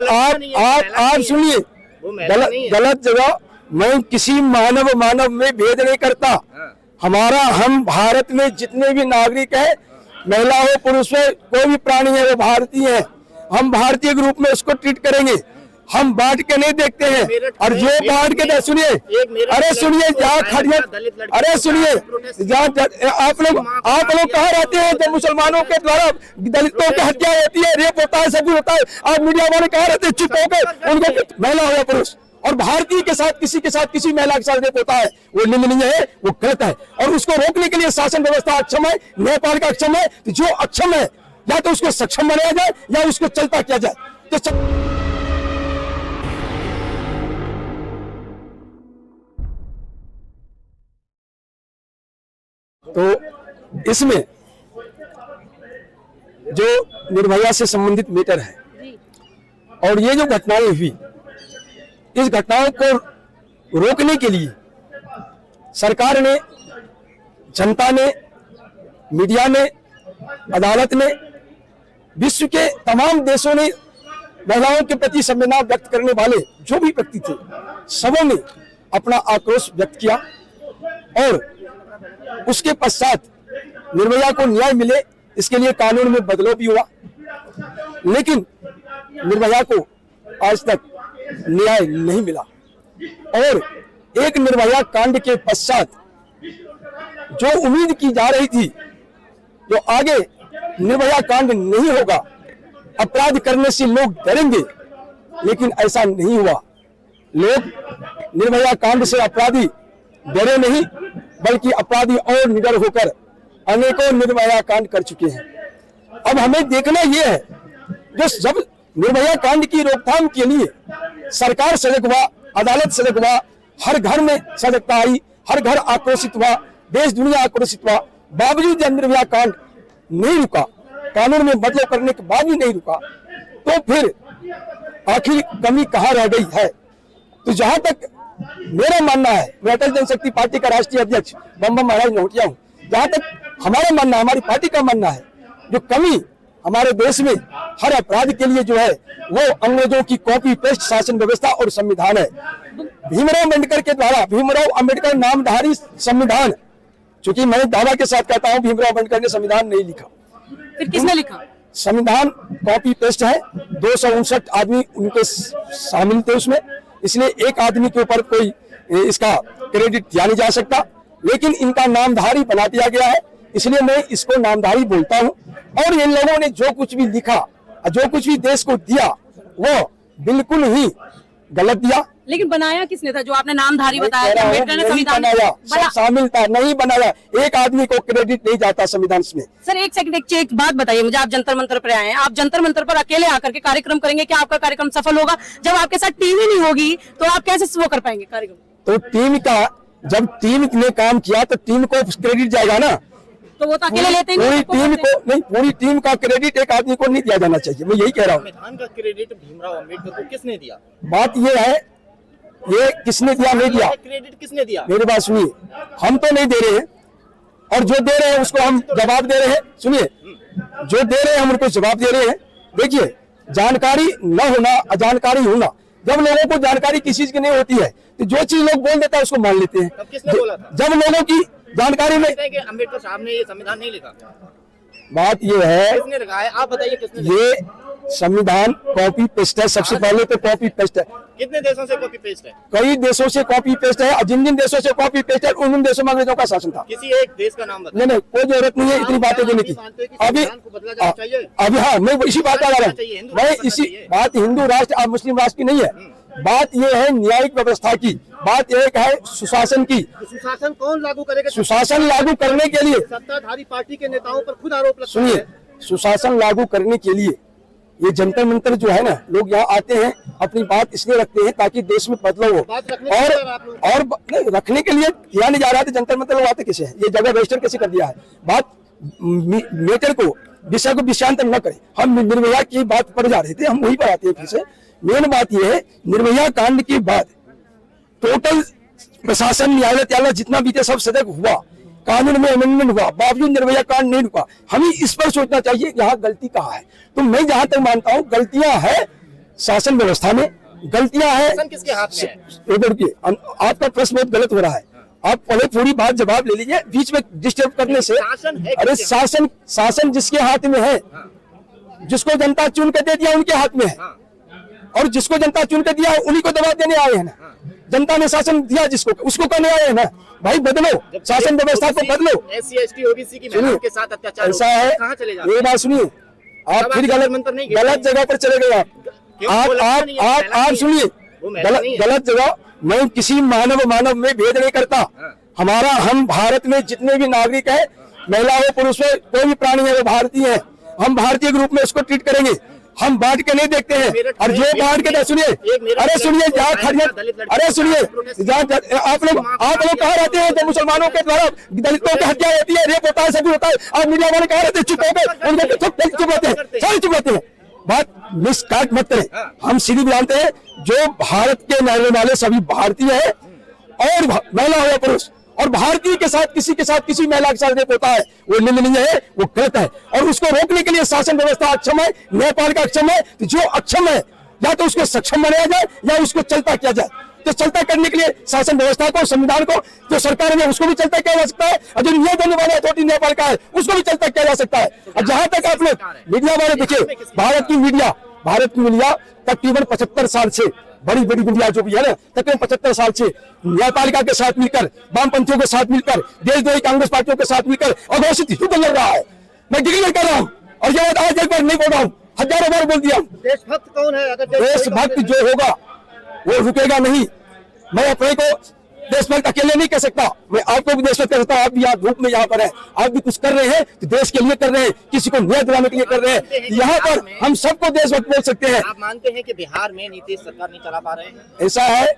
आप सुनिए, गलत जगह मैं किसी मानव में भेद नहीं करता। हमारा हम भारत में जितने भी नागरिक हैं, महिला हो पुरुष हो, कोई भी प्राणी है वो भारतीय है। हम भारतीय के रूप में उसको ट्रीट करेंगे। हम बांट के नहीं देखते हैं। और जो बांट के सुनिए, अरे सुनिए, जहाँ खड़िया, अरे सुनिए, जहाँ आप लोग कहाँ रहते हैं जब मुसलमानों के द्वारा दलितों की हत्या होती है, रेप होता है, सब कुछ होता है। आप मीडिया वाले कहाँ रहते हैं चुप होकर? उनको महिला हो या पुरुष, और भारतीय के साथ किसी महिला के साथ रेप होता है, वो निंदनीय है, वो गलत है। और उसको रोकने के लिए शासन व्यवस्था अक्षम है, नेपाल का अक्षम है। तो जो अक्षम है या तो उसको सक्षम बनाया जाए या उसको चलता किया जाए। तो इसमें जो निर्भया से संबंधित मैटर है और ये जो घटनाएं हुई, इस घटनाओं को रोकने के लिए सरकार ने, जनता ने, मीडिया ने, अदालत ने, विश्व के तमाम देशों ने महिलाओं के प्रति संवेदना व्यक्त करने वाले जो भी व्यक्ति थे, सबों ने अपना आक्रोश व्यक्त किया। और उसके पश्चात निर्भया को न्याय मिले, इसके लिए कानून में बदलाव भी हुआ। लेकिन निर्भया को आज तक न्याय नहीं मिला। और एक निर्भया कांड के पश्चात जो उम्मीद की जा रही थी, जो आगे निर्भया कांड नहीं होगा, अपराध करने से लोग डरेंगे, लेकिन ऐसा नहीं हुआ। लोग निर्भया कांड से अपराधी डरे नहीं, बल्कि अपराधी और निडर होकर अनेकों निर्भया कांड कर चुके हैं। अब हमें देखना यह है, जो जब निर्भया कांड की रोकथाम के लिए सरकार सजग हुआ, अदालत सजग हुआ, हर घर में सजगता आई, हर घर आक्रोशित हुआ, देश दुनिया आक्रोशित हुआ, बावजूद जब निर्भया कांड नहीं रुका, कानून में बदलाव करने के बाद भी नहीं रुका, तो फिर आखिर कमी कहाँ रह गई है? तो जहां तक मेरा मानना है, मैं अटल जनशक्ति पार्टी का राष्ट्रीय अध्यक्ष बम महाराज नौटिया हूँ, जहां तक हमारा मानना है, हमारी पार्टी का मानना है, जो कमी हमारे देश में हर अपराध के लिए जो है वो अंग्रेजों की कॉपी पेस्ट शासन व्यवस्था और संविधान है। भीमराव अम्बेडकर के द्वारा, भीमराव अम्बेडकर नामधारी संविधान, चूंकि मैं दावा के साथ कहता हूं भीमराव अम्बेडकर ने संविधान नहीं लिखा। फिर किसने लिखा? संविधान कॉपी पेस्ट है। 259 आदमी उनके शामिल थे उसमें, इसलिए एक आदमी के ऊपर कोई इसका क्रेडिट दिया नहीं जा सकता, लेकिन इनका नामधारी बना दिया गया है, इसलिए मैं इसको नामधारी बोलता हूं। और इन लोगों ने जो कुछ भी लिखा, जो कुछ भी देश को दिया, वो बिल्कुल ही गलत दिया। लेकिन बनाया किसने था? जो आपने नामधारी बताया, अम्बेडकर ने संविधान बनाया, सब शामिल था, नहीं बनाया, एक आदमी को क्रेडिट नहीं जाता संविधान में। सर एक सेकंड, एक बात बताइए मुझे, आप जंतर मंतर पर आए हैं, आप जंतर मंतर पर अकेले आकर के कार्यक्रम करेंगे, क्या आपका कार्यक्रम सफल होगा? जब आपके साथ टीम ही नहीं होगी तो आप कैसे वो कर पाएंगे कार्यक्रम? तो टीम का, जब टीम ने काम किया तो टीम को क्रेडिट जाएगा ना, तो वो तो अकेले लेते हैं। पूरी टीम को नहीं, पूरी टीम का क्रेडिट एक आदमी को नहीं दिया जाना चाहिए, मैं यही कह रहा हूँ। संविधान का क्रेडिट भीमराव अम्बेडकर को किसने दिया? बात ये है, ये किसने दिया नहीं दिया, क्रेडिट किसने दिया? मेरी बात सुनिए, हम तो नहीं दे रहे हैं, और जो दे रहे हैं उसको हम जवाब दे रहे हैं। सुनिए, जो दे रहे हैं हम उनको जवाब दे रहे हैं। देखिए, जानकारी न होना, अजानकारी होना, जब लोगों को जानकारी किसी चीज की नहीं होती है तो जो चीज लोग बोल देता है उसको मान लेते हैं। किसने बोला था? जब लोगों की जानकारी में, अम्बेडकर साहब ने ये संविधान नहीं लिखा। बात ये है, किसने लिखा है आप बताइए, किसने लिखा? ये संविधान कॉपी पेस्ट है, सबसे पहले तो कॉपी पेस्ट है। कितने देशों से कॉपी पेस्ट है? कई देशों से कॉपी पेस्ट है, और जिन जिन देशों से कॉपी पेस्ट है उन देशों में अंग्रेजों का शासन था। किसी एक देश का नाम बताइए। नहीं, कोई जरूरत नहीं है इतनी बातें देने की। अभी हाँ, मैं इसी बात आ रहा हूँ, मैं इसी बात, हिंदू राष्ट्र और मुस्लिम राष्ट्र की नहीं है, बात यह है न्यायिक व्यवस्था की, बात एक है सुशासन की। सुशासन कौन लागू करेगा? सुशासन लागू करने के लिए सत्ताधारी पार्टी के नेताओं पर खुद आरोप लगता है। सुनिए, सुशासन लागू करने के लिए ये जंतर मंतर जो है ना, लोग यहाँ आते हैं, अपनी बात इसलिए रखते हैं ताकि देश में बदलाव हो, और रखने के लिए किया नहीं जा रहा है। तो जंतर मंतर लोग आते कैसे हैं? ये जगह रजिस्टर कैसे कर दिया है? बात मेटर को, विषय को विषयांतर न करें। हम निर्भया की बात पर जा रहे थे, हम वही पर आते हैं फिर से। मेन बात यह है, निर्भया कांड के बाद टोटल प्रशासन, न्यायालय जितना भी थे सब सजग हुआ, कानून में अमेंडमेंट हुआ, बावजूद निर्भया कांड नहीं रुका। हमें इस पर सोचना चाहिए यहाँ गलती कहाँ है। तो मैं जहां तक मानता हूँ गलतियां है शासन व्यवस्था में गलतियां हैं। शासन किसके हाथ में है? देखिए, आपका प्रश्न बहुत गलत हो रहा है। आप पहले पूरी बात जवाब ले लीजिए, बीच में डिस्टर्ब करने से। शासन है अरे किसके हाथ? शासन जिसके हाथ में है, जिसको जनता चुन के दे दिया उनके हाथ में है, और जिसको जनता चुन के दिया उन्हीं को दबाव देने आए हैं ना। जनता ने शासन दिया जिसको, उसको करने आए हैं ना। भाई बदलो, शासन व्यवस्था को बदलो। SC ST OBC की महिलाओं के साथ अत्याचार ऐसा है, कहाँ चले जाते ये बात सुनिए, आप फिर गलत जगह पर चले गए। आप सुनिए, गलत जगह। मैं किसी मानव में भेद नहीं करता। हम भारत में जितने भी नागरिक हैं, महिला हो पुरुष हो, कोई भी प्राणी है, वो भारतीय है। हम भारतीय के रूप में उसको ट्रीट करेंगे। हम बांट के नहीं देखते हैं। और जो बांट के, सुनिए, अरे सुनिए, अरे सुनिए, आप लोग कहा रहते हैं जब मुसलमानों के द्वारा दलितों की हत्या होती है, रेप होता है, सब होता है, आप मीडिया वाले कहा रहते हैं चुप होकर, उनके चुप रहते हैं, सारे चुप रहते हैं। बात मिस काट मत करें। हम सीधी जानते हैं, जो भारत के रहने वाले सभी भारतीय है, और महिला हो या पुरुष, और भारतीय के साथ किसी महिला के साथ रेप होता है, वो निंदनीय है, वो गलत है। और उसको रोकने के लिए शासन व्यवस्था अक्षम है, न्यायपालिका अक्षम है। जो अक्षम है, या तो उसको सक्षम बनाया जाए या उसको चलता किया जाए। तो चलता करने के लिए शासन व्यवस्था को, संविधान को, जो सरकार है उसको भी चलता किया जा सकता है, और जो न्याय देने वाला अथॉरिटी न्यायपालिका है उसको भी चलता किया जा सकता है। और जहां तक आप लोग मीडिया वाले देखिए, भारत की मीडिया तकरीबन 75 साल से, बड़ी मीडिया जो भी है ना, तकरीबन 75 साल से न्यायपालिका के साथ मिलकर, वामपंथियों के साथ मिलकर, देशद्रोही कांग्रेस पार्टियों के साथ मिलकर अघोषित युद्ध लड़ रहा है। मैं डिक्लेयर कर रहा हूँ, और ये बात आज एक बार नहीं बोल रहा हूँ, हजारों बार बोल दिया। देशभक्त कौन है? अगर देशभक्त जो होगा वो रुकेगा नहीं। मैं अपने को देशभक्त अकेले नहीं कह सकता, मैं आपको भी देशभक्त कह सकता हूं। आप भी यहाँ धूप में यहाँ पर है, आप भी कुछ कर रहे हैं तो देश के लिए कर रहे हैं, किसी को न्याय दिलाने के लिए कर रहे हैं। यहाँ पर हम सबको देशभक्त बोल सकते हैं। आप मानते हैं कि बिहार में नीतीश सरकार नहीं चला पा रहे हैं? ऐसा है,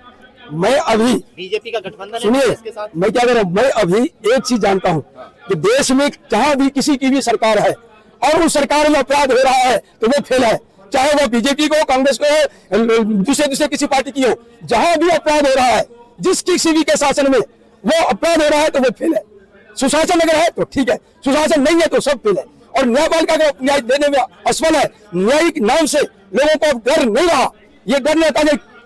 मैं अभी बीजेपी का गठबंधन सुनिए, मैं क्या कर रहा हूँ, मैं अभी एक चीज जानता हूँ कि देश में जहाँ भी किसी की भी सरकार है और उस सरकार में अपराध हो रहा है तो वो फेल है, चाहे वो बीजेपी को, कांग्रेस को हो, दूसरे किसी पार्टी की हो। जहां भी अपराध हो रहा है, जिस किसी भी के शासन में वो अपराध हो रहा है तो वो फेल है। सुशासन अगर है तो ठीक है, सुशासन नहीं है तो सब फेल है। और न्यायपालिका को न्याय देने में असफल है। न्यायिक नाम से लोगों को डर नहीं रहा, ये डर नहीं था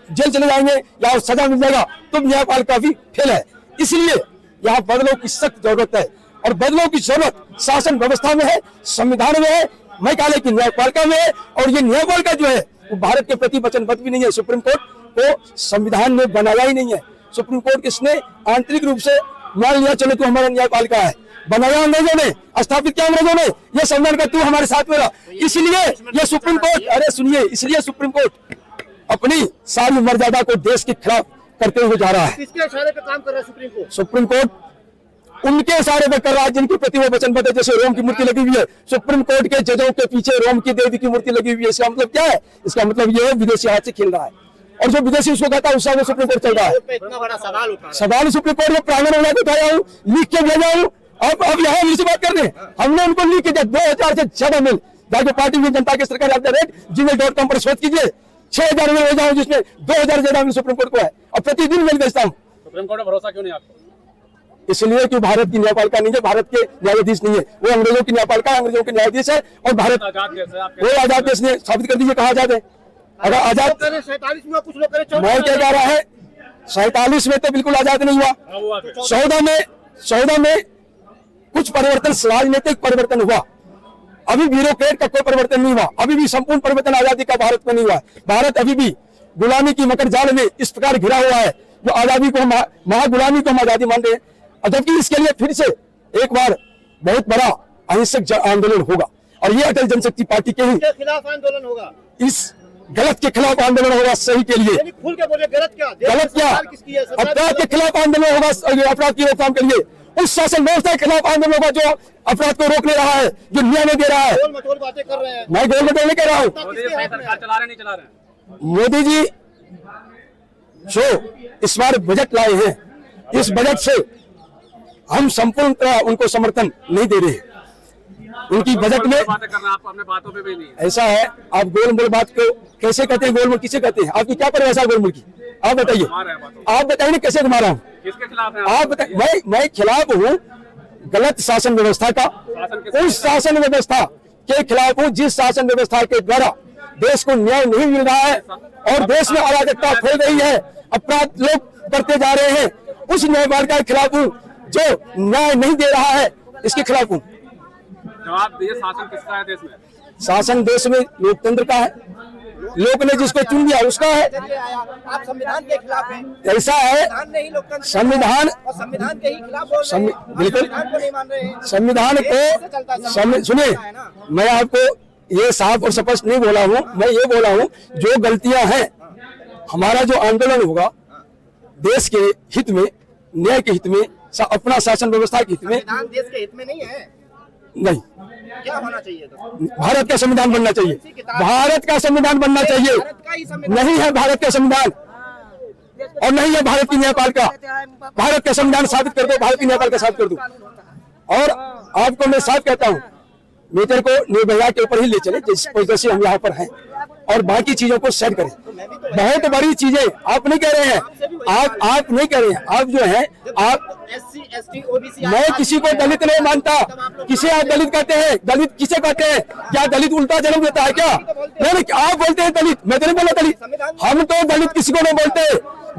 जेल चले जाएंगे या सजा मिल जाएगा, तो न्यायपालिका भी फेल है। इसलिए यहाँ बदलाव की सख्त जरूरत है, और बदलाव की जरूरत शासन व्यवस्था में है, संविधान में है, मैं कहा कि न्यायपालिका में है। और ये न्यायपालिका जो है वो भारत के प्रति वचनबद्ध भी नहीं है। सुप्रीम कोर्ट को संविधान में बनाया ही नहीं है। सुप्रीम कोर्ट किसने आंतरिक रूप से मान लिया, चलो तू हमारा न्यायपालिका है, बनाया अंग्रेजों ने, स्थापित किया अंग्रेजों ने, ये संविधान का तू हमारे साथ में रहा। इसलिए ये सुप्रीम कोर्ट, अरे सुनिए, इसलिए सुप्रीम कोर्ट अपनी सारी मर्यादा को देश के खिलाफ करते हुए जा रहा है। किसके इशारे पे काम कर रहा है सुप्रीम कोर्ट? सुप्रीम कोर्ट उनके इशारे पर कर रहा है जिनके प्रति वो वचनबद्ध है। जैसे रोम की मूर्ति लगी हुई है, सुप्रीम कोर्ट के जजों के पीछे रोम की देवी की मूर्ति लगी हुई है। इसका मतलब क्या है? इसका मतलब ये है विदेशी हाथ से खेल रहा है, और जो विदेशी उसको कहता है उससे सुप्रीम कोर्ट चल रहा है। इतना बड़ा सवाल उठा, सवाल सुप्रीम कोर्ट में प्रांगण में उठाया हूँ, लिख के भेजा हूँ। अब यहाँ इसी बात कर रहे हैं, हमने उनको लिख के दिया 2000 से ज्यादा मेल, जाके पार्टी में जनता की सरकार gmail.com पर शोध कीजिए, 6000 मेल भेजा हूँ, जिसमें 2000 ज्यादा सुप्रीम कोर्ट को है, और प्रतिदिन मेल भेजता हूँ। सुप्रीम कोर्ट में भरोसा क्यों नहीं आपको? इसलिए कि भारत की न्यायपालिका नहीं है, भारत के न्यायाधीश नहीं है, वो अंग्रेजों की न्यायपालिका, अंग्रेजों के न्यायाधीश है। और भारत वो आजाद देश ने साबित कर दीजिए कहा आजाद है। अगर आजाद 47 में कुछ लोग करें, मैं क्या कह रहा है, 47 में तो बिल्कुल आजाद नहीं हुआ। 14 में कुछ परिवर्तन, राजनीतिक परिवर्तन हुआ। अभी ब्यूरोक्रेट का कोई परिवर्तन नहीं हुआ, अभी भी संपूर्ण परिवर्तन आजादी का भारत में नहीं हुआ। भारत अभी भी गुलामी की मकर जाल में इस प्रकार घिरा हुआ है, जो आजादी को, महागुलामी को हम आजादी मान रहे हैं। जबकि इसके लिए फिर से एक बार बहुत बड़ा अहिंसक आंदोलन होगा, और ये अटल जनशक्ति पार्टी के ही खिलाफ आंदोलन होगा, इस गलत के खिलाफ आंदोलन होगा, सही के लिए। खुल के बोले गलत क्या, अपराध के खिलाफ आंदोलन होगा, अपराध की रोकथाम के लिए। उस शासन व्यवस्था के खिलाफ आंदोलन होगा जो अपराध को रोकने रहा है, जो न्याय नहीं दे रहा है। गोल-मटोल बातें कर रहे हैं, मैं गोल मटोल नहीं कह रहा हूँ। चला रहे नहीं चला रहे? मोदी जी जो इस बार बजट लाए हैं, इस बजट से हम संपूर्ण तरह उनको समर्थन नहीं दे रहे। उनकी बजट में बातें करना, आप अपने बातों पे भी नहीं। ऐसा है, आप गोलमोल बात को कैसे कहते हैं, गोलमोल किसे कहते हैं? आपकी क्या परिभाषा गोलमोल की? आप बताइए, आप बताइए ना कैसे घुमा रहा हूँ? किसके खिलाफ है आप बताइए। मैं खिलाफ हूँ गलत शासन व्यवस्था का, उस शासन व्यवस्था के खिलाफ हूँ जिस शासन व्यवस्था के द्वारा देश को न्याय नहीं मिल रहा है और देश में अराजकता फैल रही है, अपराध लोग करते जा रहे हैं, उस न्यायपालिका के खिलाफ हूँ जो न्याय नहीं दे रहा है, इसके खिलाफ हूँ। जवाब दिए, शासन किसका है देश में? शासन देश में लोकतंत्र का है, लोग ने जिसको चुन लिया उसका है। आप संविधान के खिलाफ हैं। ऐसा है, संविधान नहीं लोकतंत्र संविधान और संविधान के ही खिलाफ बोल रहे हैं। आप बिल्कुल संविधान को नहीं मान रहे हैं। संविधान को सुनिए, मैं आपको ये साफ और स्पष्ट नहीं बोला हूँ, मैं ये बोला हूँ जो गलतियां हैं, हमारा जो आंदोलन होगा देश के हित में, न्याय के हित में, अपना शासन व्यवस्था के हित में, संविधान देश के हित में नहीं है। नहीं, क्या होना चाहिए तो? भारत का संविधान बनना चाहिए, भारत का संविधान बनना चाहिए। भारत का ही संविधान नहीं है भारत का संविधान और नहीं है भारत की न्यायपालिका। भारत का संविधान साबित कर दो, भारत की न्यायपालिका साबित कर दो। और आपको मैं साफ कहता हूँ, मीटर को निर्भया के ऊपर ही ले चले जैसे हम यहाँ पर हैं, और बाकी चीजों को सेट करें। बहुत बड़ी चीजें आप नहीं कह रहे हैं, आप नहीं कह रहे हैं, आप जो है आप SC, ST, OBC मैं किसी को दलित नहीं मानता। किसे आप दलित कहते हैं? दलित किसे कहते हैं? क्या दलित उल्टा जन्म देता है क्या? नहीं, आप बोलते हैं दलित, मैं तो नहीं बोला दलित। हम तो दलित किसी को नहीं बोलते।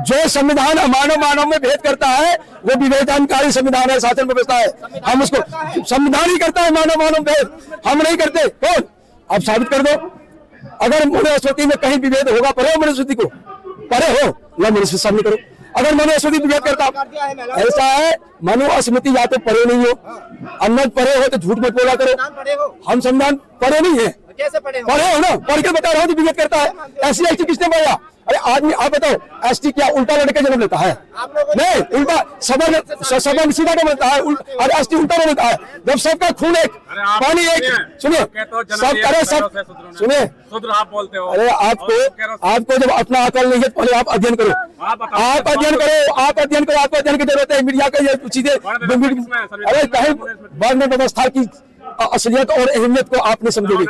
जो संविधान मानव में भेद करता है वो विवेचनकारी संविधान है, शासन व्यवस्था है। हम उसको संविधान ही करता है मानव भेद, हम नहीं करते। कौन? आप साबित कर दो। अगर मनुस्मृति में कहीं विभेद होगा, पढ़े हो मनुस्मृति को, पढ़े हो ना, मनुस्मृति सामने करो। अगर मनुस्मृति विभेद करता, ऐसा है मनुस्मृति या तो पढ़े नहीं हो, अन्य पढ़े हो तो झूठ मत बोला करो। हम संविधान पढ़े नहीं है, कैसे पढ़े हो? पढ़े हो ना, पढ़ के बता रहा हूँ विभेद करता है। SC ST किसने बोला? अरे आदमी आप बताओ, ST क्या उल्टा लड़के जन्म लेता है? नहीं, उल्टा सबन सीधा का बनता है, और ST उल्टा नहीं बनता है। जब सबका खून एक, पानी एक, सुनिए सब करे सब, सुनिए आप बोलते हो। अरे आपको जब अपना अकल नहीं है, पहले आप अध्ययन करो, आप अध्ययन करो, आपको अध्ययन की जरूरत है। मीडिया का ये चीजें, अरे कहीं वर्ण व्यवस्था की असलियत और अहमियत को आप नहीं समझोगे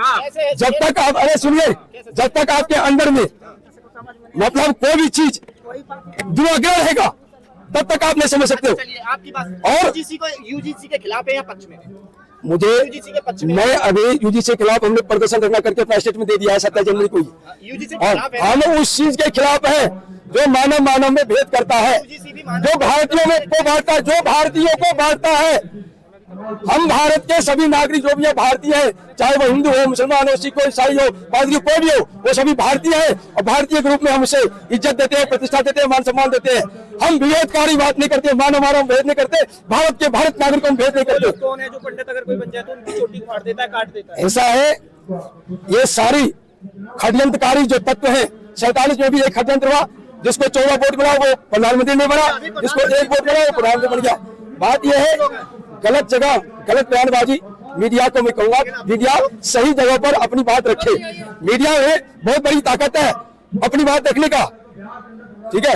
जब तक आप, अरे सुनिए, जब तक आपके अंदर में मतलब कोई भी चीज दुराग्रह रहेगा तब तक आप नहीं समझ सकते हो। चलिए आपकी बात। और यूजीसी के खिलाफ है या पक्ष में? मुझे यूजीसी के पक्ष में। मैं अभी यूजीसी के खिलाफ हमने प्रदर्शन करना करके अपना स्टेटमेंट दे दिया है 27 जनवरी को ही, यूजीसी के और खिलाफ है। हम उस चीज के खिलाफ है जो मानव में भेद करता है, जो भारतीयों को बांटता है। हम भारत के सभी नागरिक जो भी है भारतीय है, चाहे वो हिंदू हो, मुसलमान हो, सिख हो, ईसाई हो, पादरी कोई भी हो, वो सभी भारतीय है। और भारतीय के रूप में हम उसे इज्जत देते हैं, प्रतिष्ठा देते हैं, मान सम्मान देते हैं। हम विभेदकारी बात नहीं करते, मानव भेद नहीं करते, भारत नागरिकों में भेद नहीं करते। कौन है जो पंडित अगर कोई बन जाए तो उनकी चोटी फाड़ देता है, काट देता है? ऐसा है, ये सारी षड्यंत्रकारी जो तत्व है, 47 में भी एक षड्यंत्र हुआ, जिसको 14 वोट मिला वो प्रधानमंत्री नहीं बना, जिसको 1 वोट मिला वो प्रधानमंत्री बन गया। बात यह है, गलत जगह गलत बयानबाजी। मीडिया को मैं कहूंगा, मीडिया सही जगह पर अपनी बात रखे। मीडिया में बहुत बड़ी ताकत है अपनी बात रखने का, ठीक है।